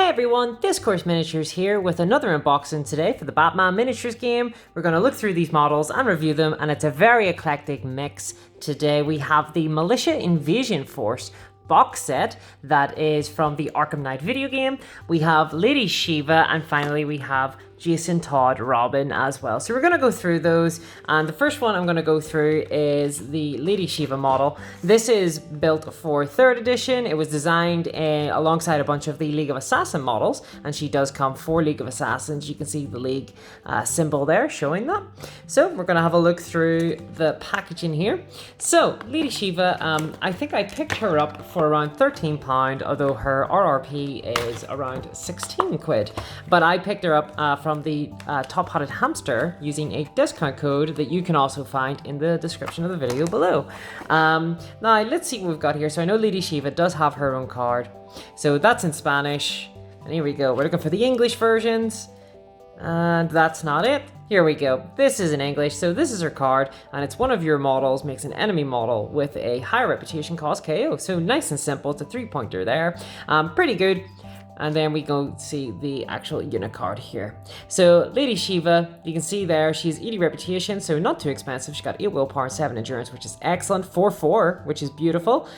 Hey everyone, Discourse Miniatures here with another unboxing today for the Batman Miniatures game. We're going to look through these models and review them, and it's a very eclectic mix. Today we have the Militia Invasion Force box set that is from the Arkham Knight video game. We have Lady Shiva, and finally we have Jason, Todd, Robin as well. So we're going to go through those, and the first one I'm going to go through is the Lady Shiva model. This is built for 3rd edition. It was designed alongside a bunch of the League of Assassin models, and she does come for League of Assassins. You can see the League symbol there showing that. So we're going to have a look through the packaging here. So Lady Shiva, I think I picked her up for around £13, although her RRP is around 16 quid. But I picked her up from the Top Hatted Hamster using a discount code that you can also find in the description of the video below. Now let's see what we've got here. So I know Lady Shiva does have her own card, so that's in Spanish, and here we go. We're looking for the English versions, and that's not it. Here we go. This is in English, so this is her card, and it's one of your models makes an enemy model with a higher reputation cost KO. So nice and simple. It's a 3-pointer there. Pretty good. And then we go see the actual unit card here. So Lady Shiva, you can see there, she's 80 reputation, so not too expensive. She's got 8 willpower, 7 endurance, which is excellent. 4/4, which is beautiful.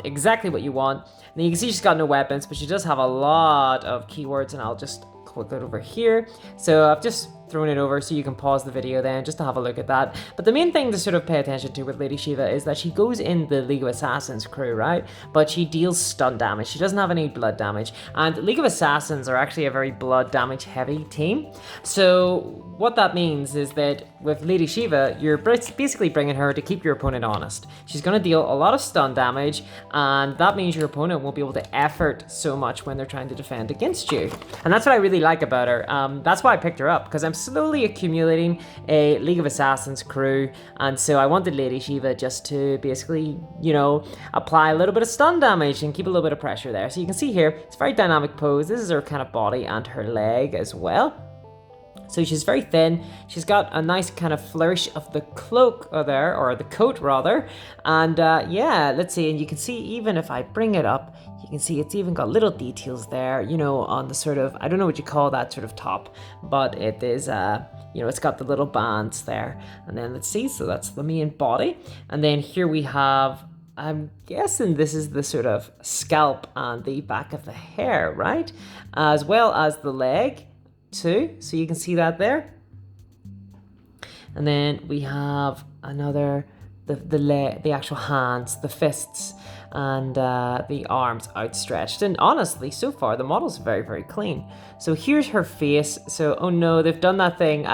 Exactly what you want. And you can see she's got no weapons, but she does have a lot of keywords, and I'll just click that over here. So I've just thrown it over so you can pause the video then just to have a look at that. But the main thing to sort of pay attention to with Lady Shiva is that she goes in the League of Assassins crew, right? But she deals stun damage. She doesn't have any blood damage. And League of Assassins are actually a very blood damage heavy team. So what that means is that with Lady Shiva, you're basically bringing her to keep your opponent honest. She's going to deal a lot of stun damage, and that means your opponent won't be able to effort so much when they're trying to defend against you. And that's what I really like about her. That's why I picked her up, because I'm slowly accumulating a League of Assassins crew, and so I wanted Lady Shiva just to basically, you know, apply a little bit of stun damage and keep a little bit of pressure there. So you can see here, it's a very dynamic pose. This is her kind of body and her leg as well. So she's very thin. She's got a nice kind of flourish of the cloak there, or the coat rather. And yeah, let's see. And you can see, even if I bring it up, you can see it's even got little details there, you know, on the sort of, I don't know what you call that sort of top, but it is, you know, it's got the little bands there. And then let's see, so that's the main body. And then here we have, I'm guessing this is the sort of scalp and the back of the hair, right? As well as the leg too, so you can see that there. And then we have another, the actual hands, the fists, and the arms outstretched. And honestly, so far the model's very, very clean. So here's her face. So, oh no, they've done that thing.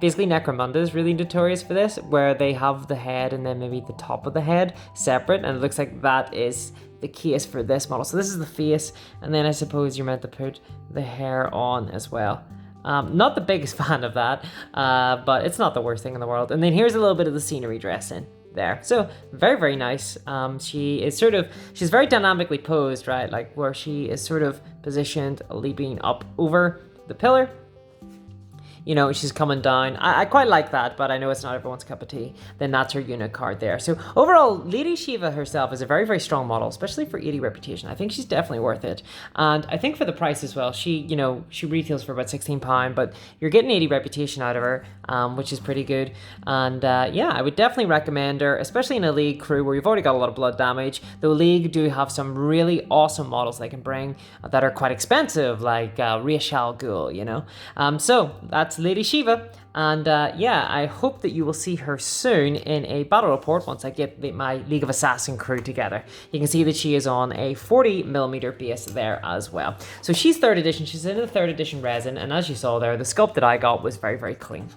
Basically, Necromunda is really notorious for this, where they have the head and then maybe the top of the head separate, and it looks like that is the case for this model. So this is the face, and then I suppose you're meant to put the hair on as well. Not the biggest fan of that, but it's not the worst thing in the world. And then here's a little bit of the scenery dressing there. So very, very nice. She's very dynamically posed, right? Like where she is sort of positioned, leaping up over the pillar. You know, she's coming down. I quite like that, but I know it's not everyone's cup of tea. Then that's her unit card there. So overall, Lady Shiva herself is a very, very strong model, especially for 80 reputation. I think she's definitely worth it. And I think for the price as well, she retails for about £16, but you're getting 80 reputation out of her, which is pretty good. And yeah, I would definitely recommend her, especially in a League crew where you've already got a lot of blood damage. The League do have some really awesome models they can bring that are quite expensive, like Ra's al Ghul, you know. So that's Lady Shiva, and yeah, I hope that you will see her soon in a battle report once I get my League of Assassin crew together. You can see that she is on a 40mm base there as well. So she's 3rd edition, she's in the 3rd edition resin, and as you saw there, the sculpt that I got was very, very clean.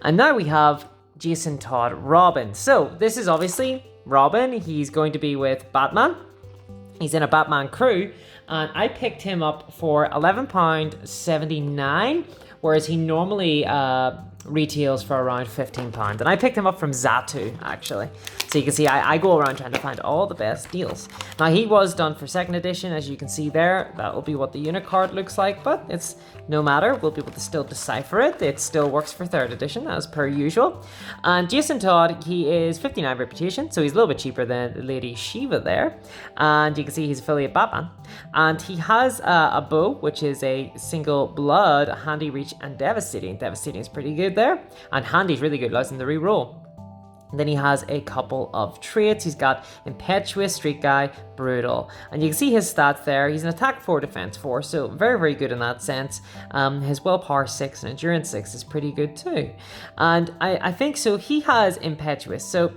And now we have Jason, Todd, Robin. So this is obviously Robin. He's going to be with Batman. He's in a Batman crew, and I picked him up for £11.79. Whereas he normally retails for around £15, and I picked him up from Zatu actually. So you can see I go around trying to find all the best deals. Now he was done for 2nd edition, as you can see there. That will be what the unit card looks like, but it's no matter. We'll be able to still decipher it. It still works for 3rd edition as per usual. And Jason Todd, he is 59 reputation, so he's a little bit cheaper than Lady Shiva there. And you can see he's affiliate Batman. And he has a bow, which is a single blood, handy, reach, and devastating. Devastating is pretty good there, and handy is really good, allows him to reroll. And then he has a couple of traits. He's got impetuous, street guy, brutal, and you can see his stats there. He's an attack 4, defense 4, so very, very good in that sense. His willpower 6 and endurance 6 is pretty good too. And I think so he has impetuous. So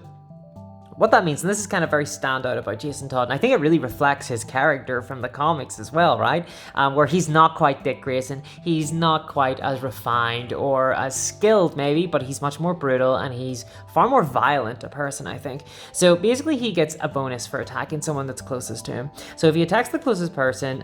what that means, and this is kind of very standout about Jason Todd, and I think it really reflects his character from the comics as well, right? Where he's not quite Dick Grayson, he's not quite as refined or as skilled maybe, but he's much more brutal and he's far more violent a person, I think. So basically he gets a bonus for attacking someone that's closest to him. So if he attacks the closest person,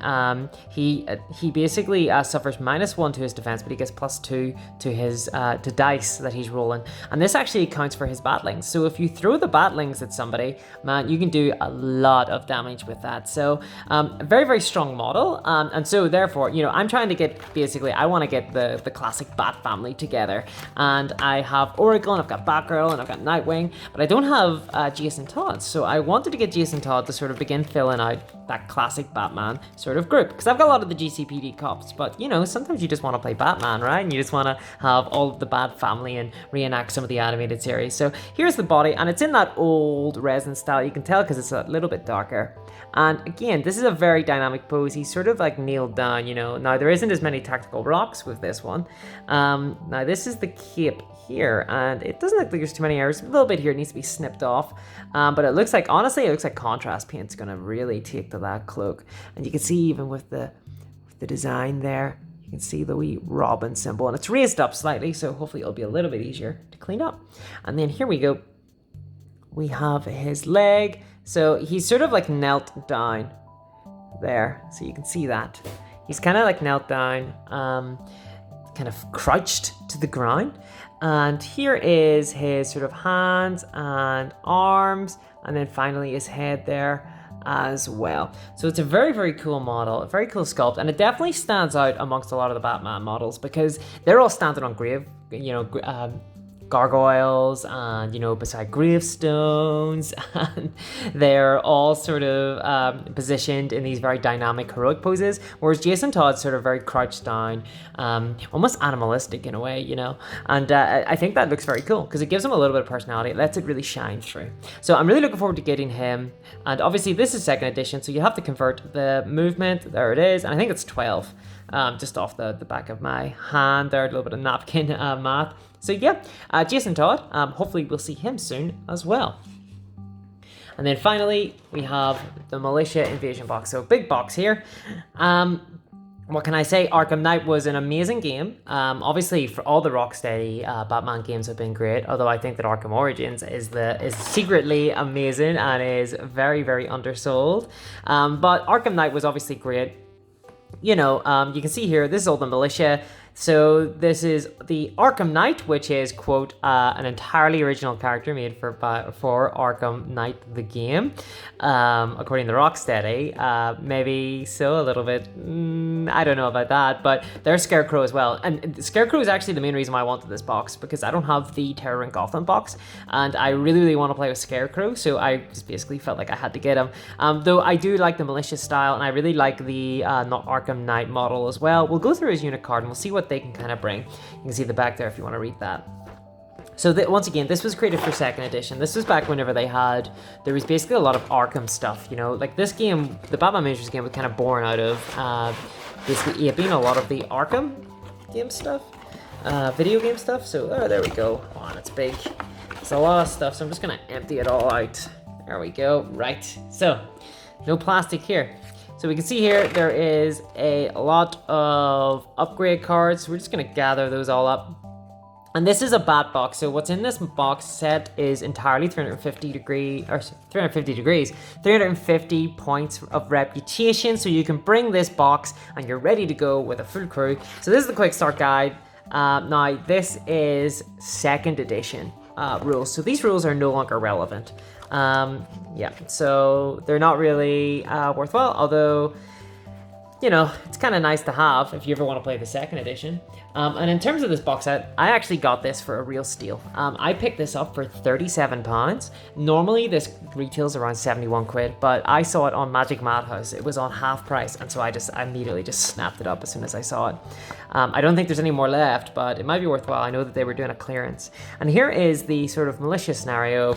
he basically suffers -1 to his defense, but he gets +2 to his to dice that he's rolling. And this actually accounts for his batlings. So if you throw the batlings at somebody, man, you can do a lot of damage with that. So a very, very strong model. And so therefore, you know, I'm trying to get, basically, I want to get the classic Bat family together. And I have Oracle, and I've got Batgirl, and I've got Nightwing, but I don't have Jason Todd. So I wanted to get Jason Todd to sort of begin filling out that classic Batman sort of group. Because I've got a lot of the GCPD cops, but you know, sometimes you just want to play Batman, right? And you just want to have all of the Bat family and reenact some of the animated series. So here's the body, and it's in that old resin style. You can tell because it's a little bit darker. And again, this is a very dynamic pose. He's sort of like kneeled down, you know. Now there isn't as many tactical rocks with this one. Now this is the cape here, and it doesn't look like there's too many errors. A little bit here, it needs to be snipped off. But it looks like, honestly, it looks like contrast paint's gonna really take to that cloak. And you can see even with the design there, you can see the wee robin symbol, and it's raised up slightly, so hopefully it'll be a little bit easier to clean up. And then here we go. We have his leg. So he's sort of like knelt down there. So you can see that. He's kind of like knelt down, kind of crouched to the ground. And here is his sort of hands and arms, and then finally his head there as well. So it's a very, very cool model, a very cool sculpt, and it definitely stands out amongst a lot of the Batman models because they're all standing on gargoyles and, you know, beside gravestones, and they're all sort of positioned in these very dynamic heroic poses, whereas Jason Todd's sort of very crouched down, almost animalistic in a way, you know. And I think that looks very cool because it gives him a little bit of personality. It lets it really shine through. So I'm really looking forward to getting him. And obviously this is 2nd edition, so you have to convert the movement. There it is, and I think it's 12, just off the back of my hand there, a little bit of napkin math. So yeah, Jason Todd, hopefully we'll see him soon as well. And then finally, we have the Militia Invasion box. So big box here. What can I say? Arkham Knight was an amazing game. Obviously, for all the Rocksteady Batman games have been great, although I think that Arkham Origins is secretly amazing and is very, very undersold. But Arkham Knight was obviously great. You know, you can see here, this is all the Militia. So this is the Arkham Knight, which is, quote, an entirely original character made for Arkham Knight the game, according to Rocksteady. Maybe so, a little bit. I don't know about that, but there's Scarecrow as well. And Scarecrow is actually the main reason why I wanted this box, because I don't have the Terror in Gotham box, and I really, really want to play with Scarecrow, so I just basically felt like I had to get him. Though I do like the Militia style, and I really like the not Arkham Knight model as well. We'll go through his unit card, and we'll see what they can kind of bring. You can see the back there if you want to read that. So once again, this was created for 2nd edition. This was back whenever there was basically a lot of Arkham stuff, you know, like this game, the Batman Miniatures game was kind of born out of basically aping a lot of the Arkham game stuff, video game stuff. So there we go. Oh, and it's big. It's a lot of stuff, so I'm just gonna empty it all out. There we go. Right. So no plastic here. So we can see here there is a lot of upgrade cards. We're just gonna gather those all up. And this is a Batbox. So what's in this box set is entirely 350 points of reputation. So you can bring this box and you're ready to go with a full crew. So this is the quick start guide. Now, this is 2nd edition rules, so these rules are no longer relevant. Yeah, so they're not really worthwhile, although, you know, it's kind of nice to have if you ever want to play the 2nd edition. And in terms of this box set, I actually got this for a real steal. I picked this up for £37. Normally this retails around 71 quid, but I saw it on Magic Madhouse. It was on half price, and so I immediately just snapped it up as soon as I saw it. I don't think there's any more left, but it might be worthwhile. I know that they were doing a clearance. And here is the sort of militia scenario.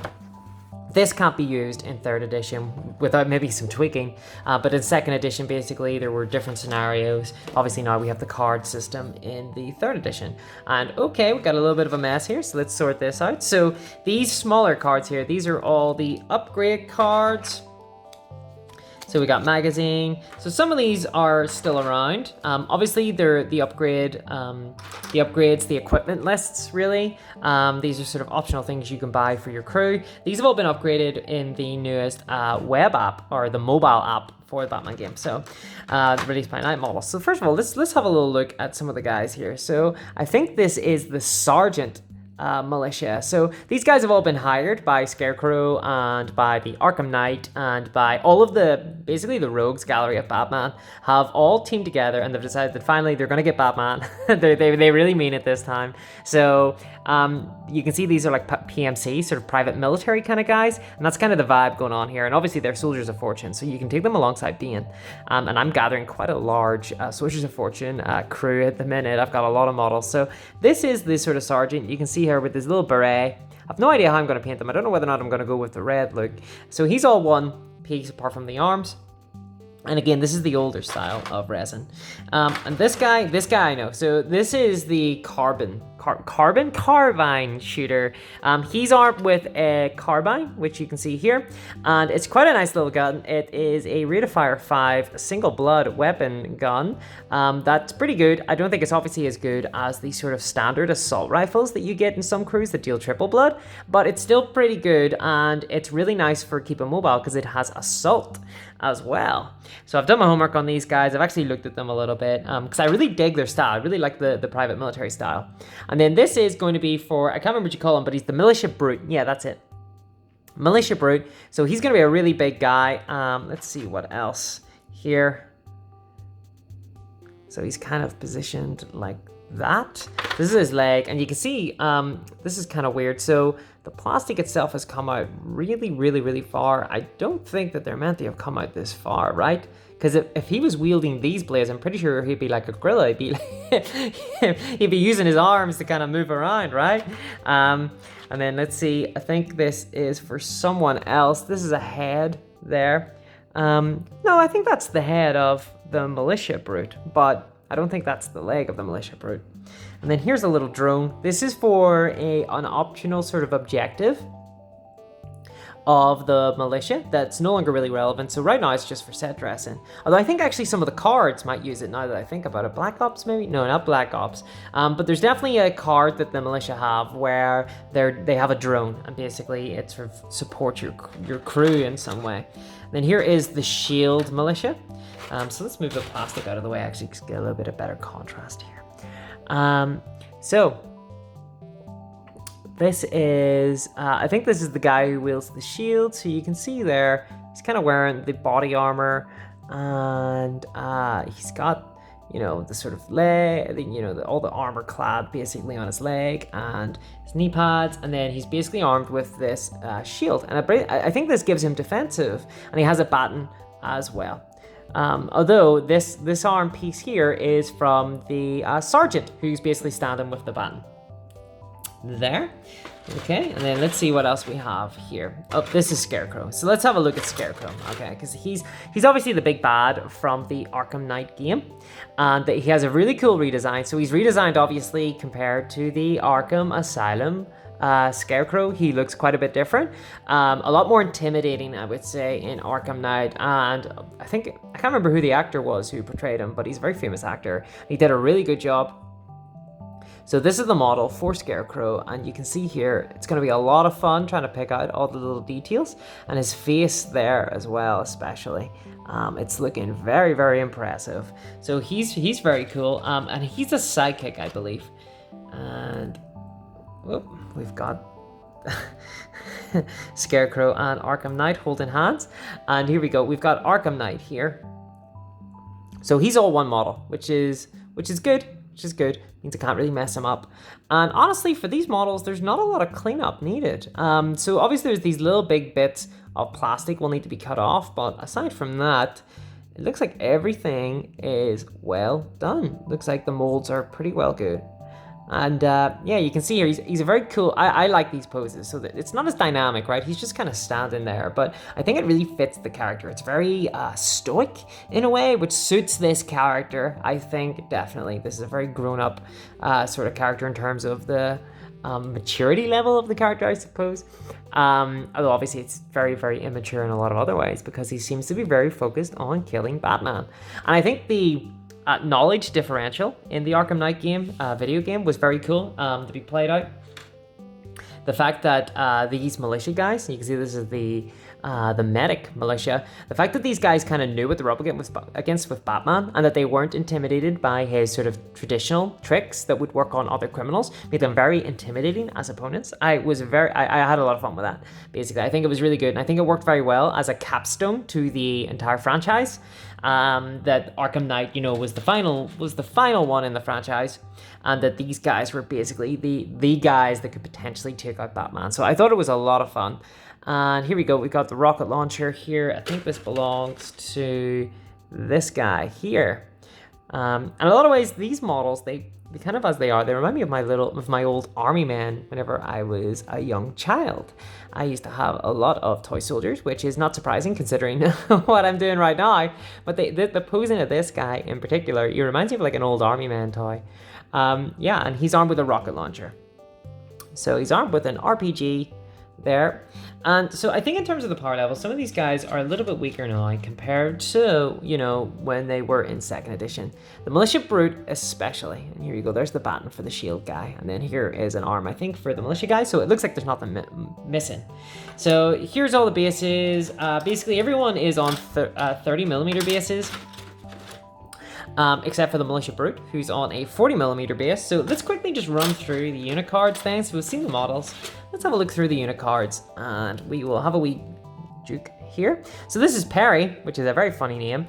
This can't be used in 3rd edition without maybe some tweaking, but in 2nd edition, basically, there were different scenarios. Obviously, now we have the card system in the 3rd edition. And okay, we got a little bit of a mess here, so let's sort this out. So these smaller cards here, these are all the upgrade cards. So we got magazine. So some of these are still around. Obviously, they're the upgrades, the equipment lists, really. These are sort of optional things you can buy for your crew. These have all been upgraded in the newest web app, or the mobile app for the Batman game. So released by Night models. So first of all, let's have a little look at some of the guys here. So I think this is the Sergeant militia. So these guys have all been hired by Scarecrow and by the Arkham Knight and by all of basically the rogues gallery of Batman have all teamed together, and they've decided that finally they're going to get Batman. they really mean it this time. So you can see these are like PMC, sort of private military kind of guys, and that's kind of the vibe going on here. And obviously they're soldiers of fortune, so you can take them alongside Bane. And I'm gathering quite a large soldiers of fortune crew at the minute. I've got a lot of models. So this is the sort of sergeant. You can see here with this little beret. I've no idea how I'm going to paint them. I don't know whether or not I'm going to go with the red look. So he's all one piece apart from the arms. And again, this is the older style of resin. And this guy I know. So this is the carbine shooter. He's armed with a carbine, which you can see here. And it's quite a nice little gun. It is a rate of fire 5 single blood weapon gun. That's pretty good. I don't think it's obviously as good as the sort of standard assault rifles that you get in some crews that deal triple blood, but it's still pretty good, and it's really nice for keeping mobile because it has assault as well. So I've done my homework on these guys. I've actually looked at them a little bit because I really dig their style. I really like the private military style. And then this is going to be for, I can't remember what you call him, but he's the Militia Brute. Yeah, that's it. Militia Brute. So he's going to be a really big guy. Let's see what else here. So he's kind of positioned like that. This is his leg, and you can see this is kind of weird. So the plastic itself has come out really, really, really far. I don't think that they're meant to have come out this far, right? Because if he was wielding these blades, I'm pretty sure he'd be like a gorilla. He'd be using his arms to kind of move around, right? And then let's see. I think this is for someone else. This is a head there. No, I think that's the head of the Militia Brute, but I don't think that's the leg of the Militia Brute. And then here's a little drone. This is for an optional sort of objective of the militia that's no longer really relevant. So right now it's just for set dressing. Although I think actually some of the cards might use it now that I think about it. Black Ops maybe? No, not Black Ops. But there's definitely a card that the militia have where they have a drone, and basically it sort of supports your crew in some way. Then here is the Shield Militia. So let's move the plastic out of the way, actually, to get a little bit of better contrast here. So this is, I think this is the guy who wields the shield. So you can see there, he's kind of wearing the body armor, and he's got, you know, the sort of leg, you know, all the armor clad basically on his leg and his knee pads, and then he's basically armed with this shield. And I think this gives him defensive, and he has a baton as well. Although this arm piece here is from the sergeant, who's basically standing with the baton. There. Okay, and then let's see what else we have here. Oh, this is Scarecrow. So let's have a look at Scarecrow, okay? Because he's obviously the big bad from the Arkham Knight game, and he has a really cool redesign. So he's redesigned, obviously, compared to the Arkham Asylum Scarecrow. He looks quite a bit different, a lot more intimidating, I would say, in Arkham Knight. And I can't remember who the actor was who portrayed him, but he's a very famous actor. He did a really good job. So this is the model for Scarecrow, and you can see here, it's going to be a lot of fun trying to pick out all the little details, and his face there as well, especially. It's looking very, very impressive. So he's very cool, and he's a sidekick, I believe. And whoop, we've got Scarecrow and Arkham Knight holding hands. And here we go, we've got Arkham Knight here. So he's all one model, which is good. Means I can't really mess him up. And honestly, for these models, there's not a lot of cleanup needed. So obviously there's these little big bits of plastic will need to be cut off, but aside from that, it looks like everything is well done. Looks like the molds are pretty well good. And yeah, you can see here, he's a very cool, I like these poses, so that it's not as dynamic, right? He's just kind of standing there, but I think it really fits the character. It's very stoic in a way, which suits this character, I think, definitely. This is a very grown-up sort of character in terms of the maturity level of the character, I suppose. Although obviously it's very, very immature in a lot of other ways, because he seems to be very focused on killing Batman. And I think the knowledge differential in the Arkham Knight game, video game, was very cool to be played out. The fact that these militia guys, you can see this is the medic militia, the fact that these guys kind of knew what they were up against with Batman, and that they weren't intimidated by his sort of traditional tricks that would work on other criminals, made them very intimidating as opponents. I had a lot of fun with that, basically. I think it was really good, and I think it worked very well as a capstone to the entire franchise. That Arkham Knight, you know, was the final one in the franchise, and that these guys were basically the guys that could potentially take out Batman. So I thought it was a lot of fun. And here we go, we got the rocket launcher here. I think this belongs to this guy here. And in a lot of ways, these models, they kind of, as they are, they remind me of my old army men whenever I was a young child. I used to have a lot of toy soldiers, which is not surprising considering what I'm doing right now. But the posing of this guy in particular, he reminds me of like an old army man toy. Yeah, and he's armed with a rocket launcher. So he's armed with an RPG there. And so I think in terms of the power level, some of these guys are a little bit weaker now compared to, you know, when they were in 2nd edition. The Militia Brute especially. And here you go, there's the baton for the shield guy. And then here is an arm, I think, for the militia guy. So it looks like there's nothing missing. So here's all the bases. Basically everyone is on 30mm bases. Except for the Militia Brute, who's on a 40mm base. So let's quickly just run through the unit cards then. So we've seen the models. Let's have a look through the unit cards, and we will have a wee juke here. So this is Perry, which is a very funny name.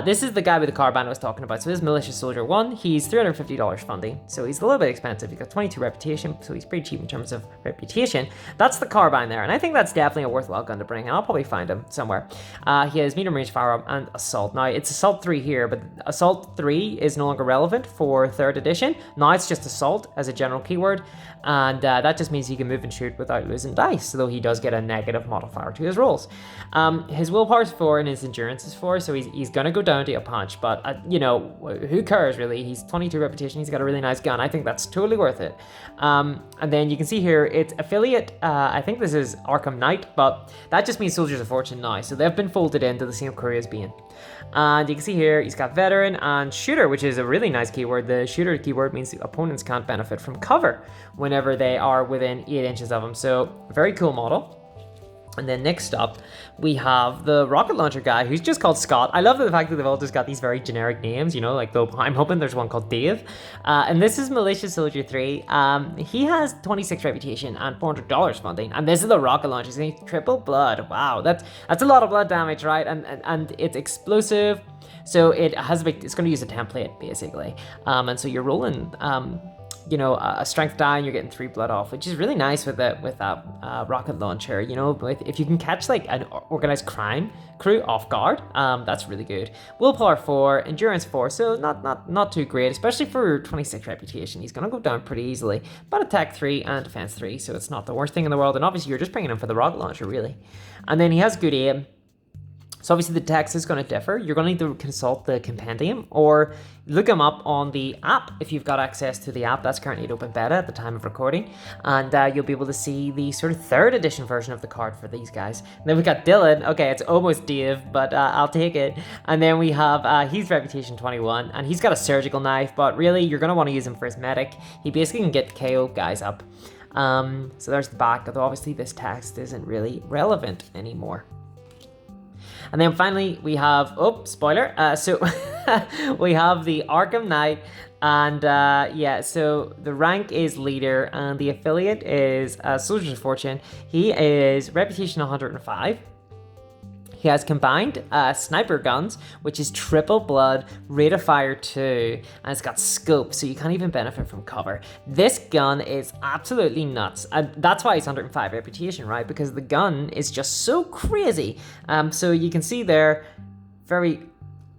This is the guy with the carband I was talking about. So this is Militia Soldier 1. He's $350 funding, so he's a little bit expensive. He's got 22 reputation, so he's pretty cheap in terms of reputation. That's the carbine there, and I think that's definitely a worthwhile gun to bring, and I'll probably find him somewhere. He has medium range firearm and assault. Now it's assault 3 here, but assault 3 is no longer relevant for 3rd edition. Now it's just assault as a general keyword, and that just means he can move and shoot without losing dice, though he does get a negative modifier to his rolls. His willpower is 4 and his endurance is 4, so he's gonna go down to a punch, but you know, who cares really? He's 22 reputation, he's got a really nice gun. I think that's totally worth it. And then you can see here, it's affiliate, I think this is Arkham Knight, but that just means Soldiers of Fortune now, so they've been folded into the same crew as Bane. And you can see here, he's got veteran and shooter, which is a really nice keyword. The shooter keyword means the opponents can't benefit from cover whenever they are within 8 inches of him, so very cool model. And then next up, we have the rocket launcher guy, who's just called Scott. I love the fact that they've all just got these very generic names, you know, like I'm hoping there's one called Dave. And this is Militia Soldier 3. He has 26 reputation and $400 funding. And this is the rocket launcher. So he's triple blood. Wow, that's a lot of blood damage, right? And it's explosive. So it's going to use a template, basically. And so you're rolling... you know, a strength die and you're getting 3 blood off, which is really nice with that rocket launcher. You know, if you can catch like an organized crime crew off guard, that's really good. Willpower 4, endurance 4, so not too great, especially for 26 reputation. He's gonna go down pretty easily, but attack 3 and defense 3, so it's not the worst thing in the world. And obviously you're just bringing him for the rocket launcher, really. And then he has good aim. So obviously the text is going to differ. You're going to need to consult the compendium or look him up on the app if you've got access to the app. That's currently in open beta at the time of recording. And you'll be able to see the sort of 3rd edition version of the card for these guys. And then we've got Dylan. Okay, it's almost Dave, but I'll take it. And then we have, he's reputation 21, and he's got a surgical knife, but really you're going to want to use him for his medic. He basically can get KO guys up. So there's the back, although obviously this text isn't really relevant anymore. And then finally we have, oh, spoiler, so we have the Arkham Knight, and yeah, so the rank is leader and the affiliate is Soldiers of Fortune. He is reputation 105. He has combined sniper guns, which is triple blood, rate of fire 2, and it's got scope, so you can't even benefit from cover. This gun is absolutely nuts, and that's why it's 105 reputation, right? Because the gun is just so crazy. So you can see there, very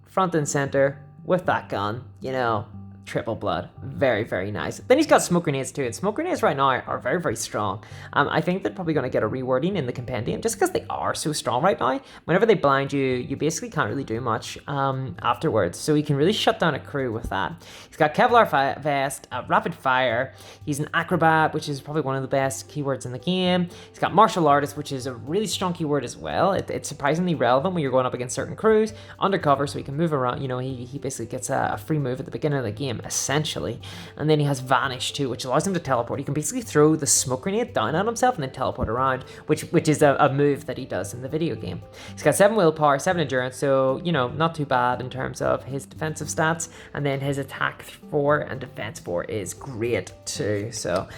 front and center with that gun, you know, triple blood, very, very nice. Then he's got smoke grenades too, and smoke grenades right now are very, very strong. I think they're probably going to get a rewording in the compendium just because they are so strong right now. Whenever they blind you, you basically can't really do much afterwards, so he can really shut down a crew with that. He's got Kevlar vest, rapid fire. He's an acrobat, which is probably one of the best keywords in the game. He's got martial artist, which is a really strong keyword as well. It's surprisingly relevant when you're going up against certain crews. Undercover, so he can move around. You know, he basically gets a free move at the beginning of the game, essentially. And then he has vanish too, which allows him to teleport. He can basically throw the smoke grenade down on himself and then teleport around, which is a move that he does in the video game. He's got 7 willpower, 7 endurance, so you know, not too bad in terms of his defensive stats. And then his attack 4 and defense 4 is great too. So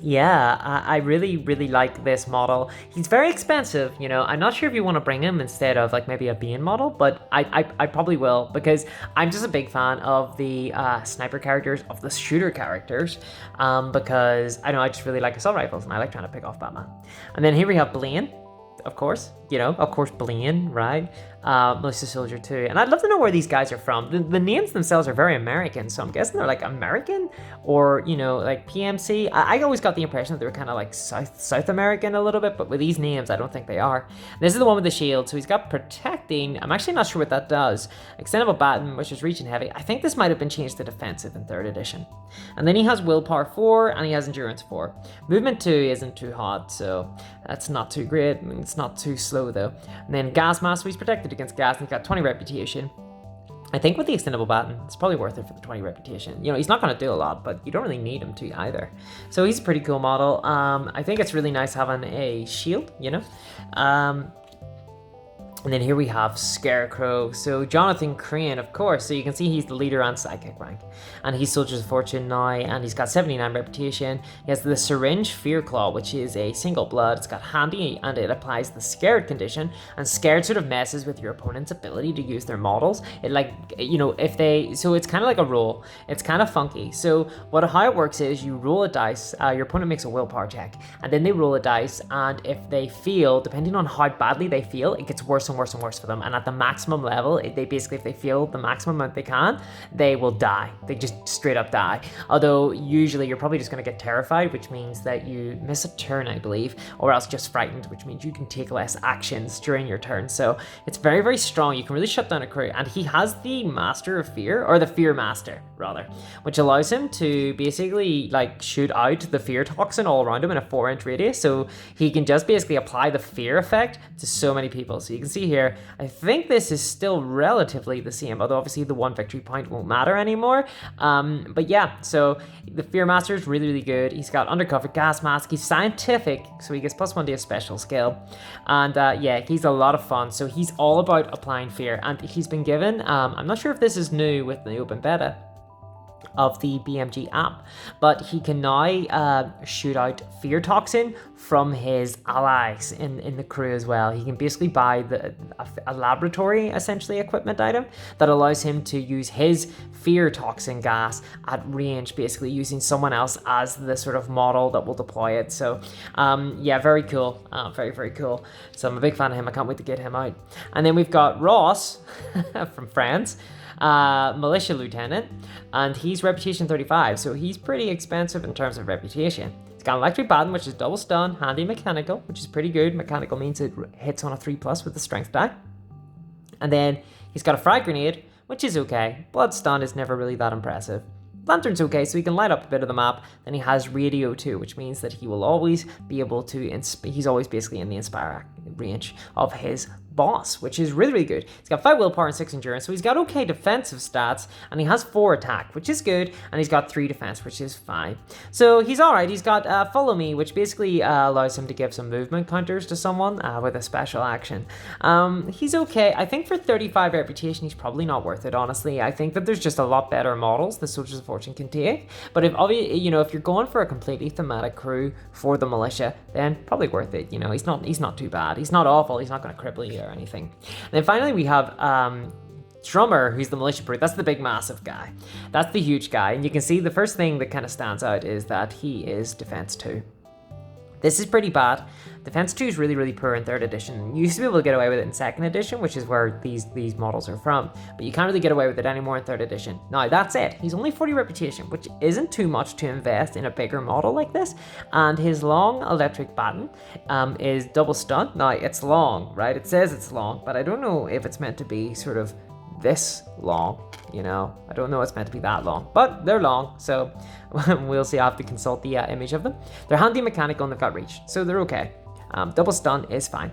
yeah, I really, really like this model. He's very expensive, you know. I'm not sure if you want to bring him instead of like maybe a Bane model, but I probably will, because I'm just a big fan of the sniper characters, of the shooter characters, because I know I just really like assault rifles and I like trying to pick off Batman. And then here we have Blaine, of course, you know, of course, Blaine, right? Militia Soldier 2. And I'd love to know where these guys are from. The names themselves are very American, so I'm guessing they're like American or, you know, like PMC. I always got the impression that they were kind of like South American a little bit, but with these names, I don't think they are. This is the one with the shield, so he's got protecting. I'm actually not sure what that does. Extendable baton, which is reaching heavy. I think this might have been changed to defensive in 3rd edition. And then he has willpower 4 and he has endurance 4. Movement 2 isn't too hot, so that's not too great. I mean, it's not too slow though. And then gas mask, so he's protected against gas, and he's got 20 reputation. I think with the extendable baton, it's probably worth it for the 20 reputation. You know, he's not going to do a lot, but you don't really need him to either. So he's a pretty cool model. I think it's really nice having a shield, you know. And then here we have Scarecrow. So Jonathan Crane, of course. So you can see he's the leader and sidekick rank. And he's Soldiers of Fortune now, and he's got 79 reputation. He has the Syringe Fear Claw, which is a single blood. It's got handy, and it applies the Scared condition. And Scared sort of messes with your opponent's ability to use their models. It like, you know, if they, so it's kind of like a roll. It's kind of funky. So how it works is you roll a dice, your opponent makes a willpower check, and then they roll a dice, and if they feel, depending on how badly they feel, it gets worse and worse and worse for them. And at the maximum level, they basically, if they feel the maximum amount they can, they will die. They just straight up die. Although usually you're probably just going to get terrified, which means that you miss a turn, I believe, or else just frightened, which means you can take less actions during your turn. So it's very, very strong. You can really shut down a crew. And he has the Master of Fear, or the Fear Master rather, which allows him to basically like shoot out the fear toxin all around him in a 4-inch radius. So he can just basically apply the fear effect to so many people. So you can see here, I think this is still relatively the same, although obviously the 1 victory point won't matter anymore. But yeah, so the Fear Master is really, really good. He's got undercover gas mask. He's scientific, so he gets +1 to his special skill. And yeah, he's a lot of fun. So he's all about applying fear, and he's been given, I'm not sure if this is new with the open beta of the BMG app, but he can now shoot out fear toxin from his allies in the crew as well. He can basically buy a laboratory, essentially, equipment item that allows him to use his fear toxin gas at range, basically using someone else as the sort of model that will deploy it. So yeah, very cool, very, very cool. So I'm a big fan of him. I can't wait to get him out. And then we've got Ross from Friends, Militia Lieutenant, and he's reputation 35, so he's pretty expensive in terms of reputation. He's got electric baton, which is double stun, handy mechanical, which is pretty good. Mechanical means it hits on a 3+ with the strength die. And then he's got a frag grenade, which is okay. Blood stun is never really that impressive. Lantern's okay, so he can light up a bit of the map. Then he has radio too, which means that he will always be able to, he's always basically in the inspire range of his boss, which is really, really good. He's got 5 willpower and 6 endurance, so he's got okay defensive stats, and he has 4 attack, which is good, and he's got 3 defense, which is fine. So he's alright. He's got follow me, which basically allows him to give some movement counters to someone with a special action. He's okay. I think for 35 reputation, he's probably not worth it, honestly. I think that there's just a lot better models the Soldiers of Fortune can take, but if you're going for a completely thematic crew for the militia, then probably worth it. He's not too bad. He's not awful. He's not going to cripple you or anything. And then finally we have Drummer, who's the militia brute. That's the big massive guy. That's the huge guy. And you can see the first thing that kind of stands out is that he is defense 2. This is pretty bad. Defense 2 is really, really poor in 3rd edition. You used to be able to get away with it in 2nd edition, which is where these models are from, but you can't really get away with it anymore in 3rd edition. Now, that's it. He's only 40 reputation, which isn't too much to invest in a bigger model like this, and his long electric baton is double stun. Now, it's long, right? It says it's long, but I don't know if it's meant to be sort of this long. I don't know it's meant to be that long, but they're long, so we'll see. I have to consult the image of them. They're handy mechanical and they've got reach, so they're okay. Double stun is fine.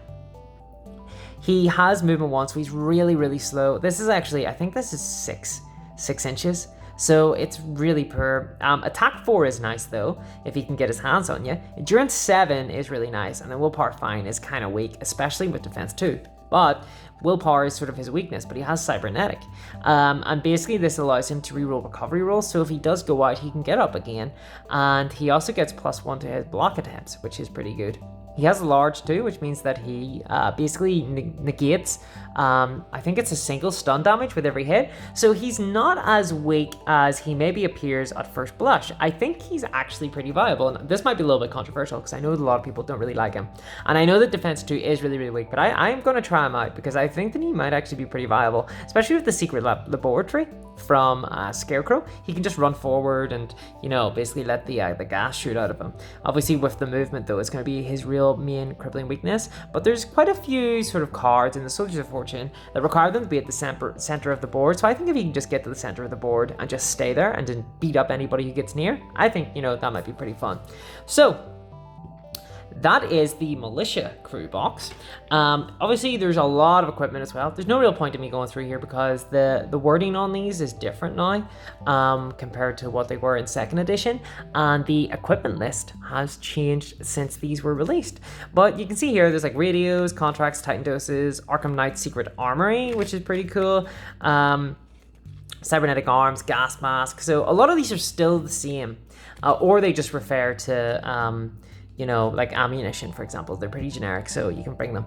He has movement 1, so he's really, really slow. This is actually, I think this is 6 inches, so it's really poor. Attack 4 is nice though, if he can get his hands on you. Endurance 7 is really nice, and then willpower fine is kind of weak, especially with defense 2. But willpower is sort of his weakness, but he has cybernetic. And basically this allows him to reroll recovery rolls, so if he does go out, he can get up again. And he also gets +1 to his block attempts, which is pretty good. He has large too, which means that he basically negates, I think it's a single stun damage with every hit. So he's not as weak as he maybe appears at first blush. I think he's actually pretty viable. And this might be a little bit controversial because I know that a lot of people don't really like him. And I know that defense 2 is really, really weak, but I'm going to try him out because I think that he might actually be pretty viable, especially with the secret laboratory from Scarecrow. He can just run forward and, basically let the gas shoot out of him. Obviously with the movement though, it's going to be his real main crippling weakness, but there's quite a few sort of cards in the Soldiers of Fortune that require them to be at the center of the board. So I think if you can just get to the center of the board and just stay there and then beat up anybody who gets near, I think, that might be pretty fun. So that is the militia crew box. Obviously there's a lot of equipment as well. There's no real point in me going through here because the wording on these is different now compared to what they were in 2nd edition, and the equipment list has changed since these were released. But you can see here there's like radios, contracts, titan doses, Arkham Knight secret armory, which is pretty cool, cybernetic arms, gas mask. So a lot of these are still the same, or they just refer to like ammunition, for example. They're pretty generic, so you can bring them.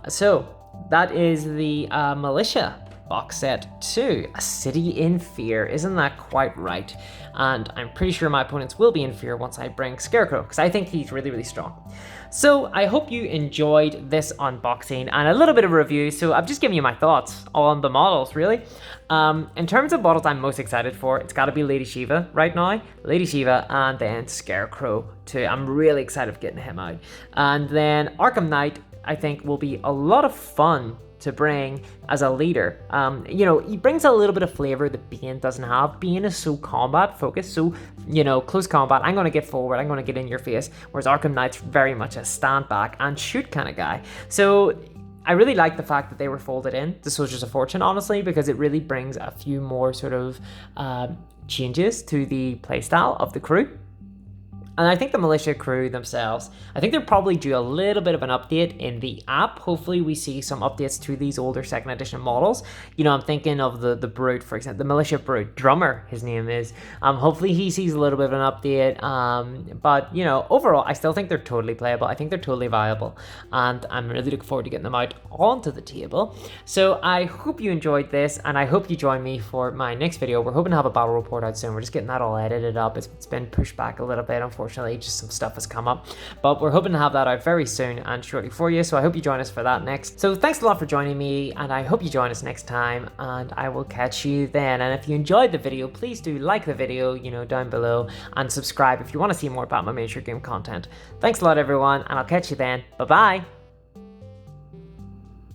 So that is the militia box set 2, A City in Fear. Isn't that quite right? And I'm pretty sure my opponents will be in fear once I bring Scarecrow, because I think he's really, really strong. So I hope you enjoyed this unboxing and a little bit of a review. So I've just given you my thoughts on the models, really. In terms of models I'm most excited for, it's got to be Lady Shiva right now. Lady Shiva and then Scarecrow too. I'm really excited for getting him out. And then Arkham Knight, I think, will be a lot of fun to bring as a leader. He brings a little bit of flavor that Bane doesn't have. Bane is so combat focused, so, close combat. I'm going to get forward, I'm going to get in your face, whereas Arkham Knight's very much a stand back and shoot kind of guy. So I really like the fact that they were folded in to Soldiers of Fortune, honestly, because it really brings a few more sort of changes to the playstyle of the crew. And I think the militia crew themselves, I think they're probably due a little bit of an update in the app. Hopefully we see some updates to these older 2nd edition models. I'm thinking of the brute, for example, the militia brute, Drummer, his name is. Hopefully he sees a little bit of an update. But overall, I still think they're totally playable. I think they're totally viable. And I'm really looking forward to getting them out onto the table. So I hope you enjoyed this, and I hope you join me for my next video. We're hoping to have a battle report out soon. We're just getting that all edited up. It's been pushed back a little bit, unfortunately. Just some stuff has come up, but we're hoping to have that out very soon and shortly for you, so I hope you join us for that next. So thanks a lot for joining me, and I hope you join us next time, and I will catch you then. And if you enjoyed the video, please do like the video down below, and subscribe if you want to see more Batman miniature game content. Thanks a lot, everyone, and I'll catch you then. Bye bye.